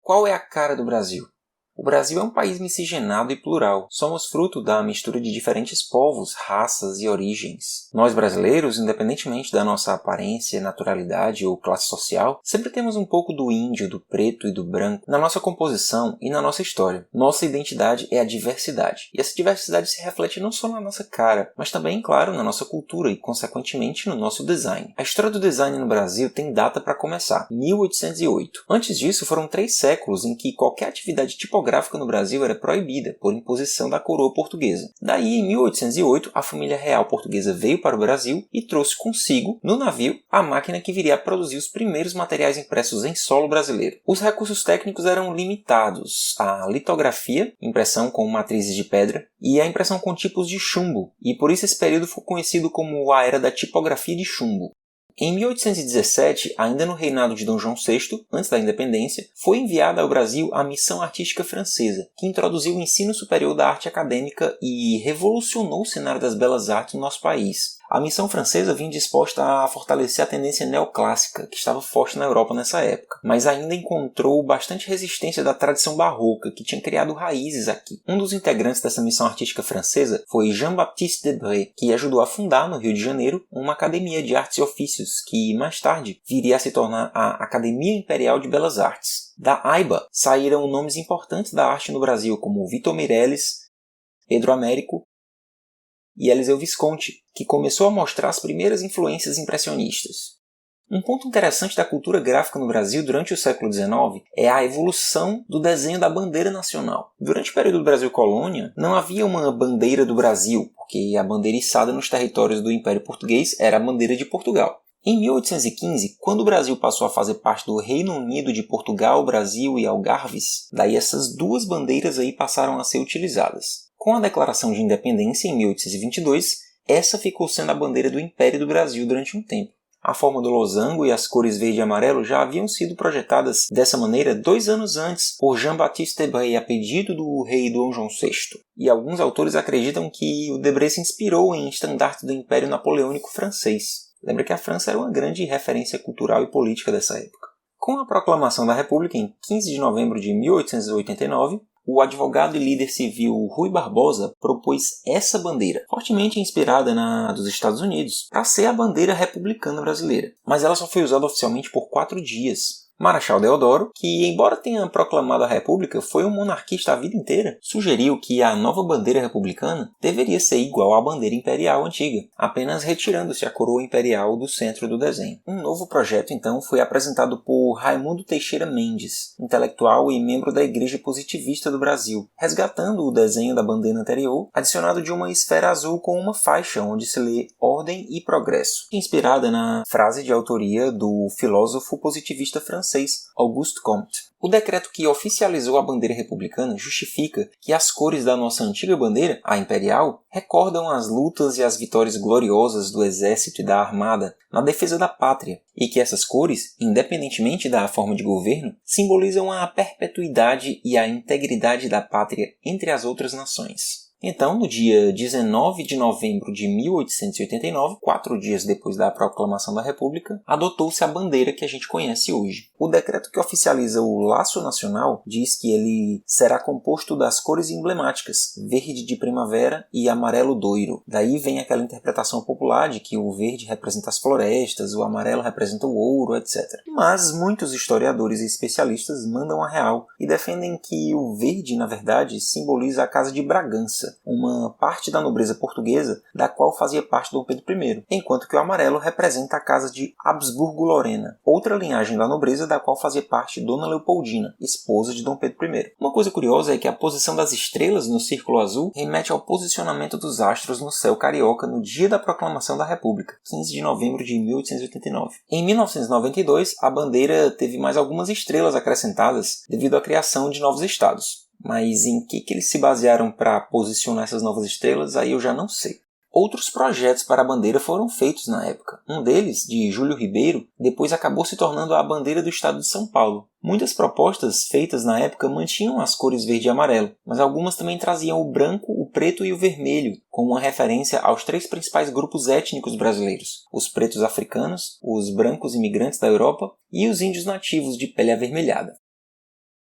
Qual é a cara do Brasil? O Brasil é um país miscigenado e plural. Somos fruto da mistura de diferentes povos, raças e origens. Nós brasileiros, independentemente da nossa aparência, naturalidade ou classe social, sempre temos um pouco do índio, do preto e do branco na nossa composição e na nossa história. Nossa identidade é a diversidade. E essa diversidade se reflete não só na nossa cara, mas também, claro, na nossa cultura e, consequentemente, no nosso design. A história do design no Brasil tem data para começar, 1808. Antes disso, foram 3 séculos em que qualquer atividade tipográfica no Brasil era proibida por imposição da coroa portuguesa. Daí, em 1808, a família real portuguesa veio para o Brasil e trouxe consigo, no navio, a máquina que viria a produzir os primeiros materiais impressos em solo brasileiro. Os recursos técnicos eram limitados à litografia, impressão com matrizes de pedra, e a impressão com tipos de chumbo, e por isso esse período foi conhecido como a Era da Tipografia de Chumbo. Em 1817, ainda no reinado de Dom João VI, antes da independência, foi enviada ao Brasil a Missão Artística Francesa, que introduziu o ensino superior da arte acadêmica e revolucionou o cenário das belas artes no nosso país. A missão francesa vinha disposta a fortalecer a tendência neoclássica, que estava forte na Europa nessa época, mas ainda encontrou bastante resistência da tradição barroca, que tinha criado raízes aqui. Um dos integrantes dessa missão artística francesa foi Jean-Baptiste Debré, que ajudou a fundar, no Rio de Janeiro, uma academia de artes e ofícios, que mais tarde viria a se tornar a Academia Imperial de Belas Artes. Da AIBA saíram nomes importantes da arte no Brasil, como Vitor Meirelles, Pedro Américo e Eliseu Visconti, que começou a mostrar as primeiras influências impressionistas. Um ponto interessante da cultura gráfica no Brasil durante o século XIX é a evolução do desenho da bandeira nacional. Durante o período do Brasil Colônia, não havia uma bandeira do Brasil, porque a bandeira içada nos territórios do Império Português era a bandeira de Portugal. Em 1815, quando o Brasil passou a fazer parte do Reino Unido de Portugal, Brasil e Algarves, daí essas duas bandeiras aí passaram a ser utilizadas. Com a Declaração de Independência em 1822, essa ficou sendo a bandeira do Império do Brasil durante um tempo. A forma do losango e as cores verde e amarelo já haviam sido projetadas dessa maneira 2 anos antes por Jean-Baptiste Debré a pedido do rei Dom João VI. E alguns autores acreditam que o Debré se inspirou em estandartes do Império Napoleônico francês. Lembra que a França era uma grande referência cultural e política dessa época. Com a proclamação da República em 15 de novembro de 1889, o advogado e líder civil Rui Barbosa propôs essa bandeira, fortemente inspirada na dos Estados Unidos, para ser a bandeira republicana brasileira. Mas ela só foi usada oficialmente por 4 dias. Marechal Deodoro, que embora tenha proclamado a República, foi um monarquista a vida inteira, sugeriu que a nova bandeira republicana deveria ser igual à bandeira imperial antiga, apenas retirando-se a coroa imperial do centro do desenho. Um novo projeto, então, foi apresentado por Raimundo Teixeira Mendes, intelectual e membro da Igreja Positivista do Brasil, resgatando o desenho da bandeira anterior, adicionado de uma esfera azul com uma faixa onde se lê Ordem e Progresso, inspirada na frase de autoria do filósofo positivista francês Auguste Comte. O decreto que oficializou a bandeira republicana justifica que as cores da nossa antiga bandeira, a imperial, recordam as lutas e as vitórias gloriosas do exército e da armada na defesa da pátria, e que essas cores, independentemente da forma de governo, simbolizam a perpetuidade e a integridade da pátria entre as outras nações. Então, no dia 19 de novembro de 1889, 4 dias depois da proclamação da República, adotou-se a bandeira que a gente conhece hoje. O decreto que oficializa o laço nacional diz que ele será composto das cores emblemáticas, verde de primavera e amarelo doiro. Daí vem aquela interpretação popular de que o verde representa as florestas, o amarelo representa o ouro, etc. Mas muitos historiadores e especialistas mandam a real e defendem que o verde, na verdade, simboliza a Casa de Bragança, uma parte da nobreza portuguesa da qual fazia parte Dom Pedro I, enquanto que o amarelo representa a casa de Habsburgo-Lorena, outra linhagem da nobreza da qual fazia parte Dona Leopoldina, esposa de Dom Pedro I. Uma coisa curiosa é que a posição das estrelas no círculo azul remete ao posicionamento dos astros no céu carioca no dia da proclamação da República, 15 de novembro de 1889. Em 1992, a bandeira teve mais algumas estrelas acrescentadas devido à criação de novos estados. Mas em que eles se basearam para posicionar essas novas estrelas, aí eu já não sei. Outros projetos para a bandeira foram feitos na época. Um deles, de Júlio Ribeiro, depois acabou se tornando a bandeira do estado de São Paulo. Muitas propostas feitas na época mantinham as cores verde e amarelo, mas algumas também traziam o branco, o preto e o vermelho, como uma referência aos 3 principais grupos étnicos brasileiros: os pretos africanos, os brancos imigrantes da Europa e os índios nativos de pele avermelhada.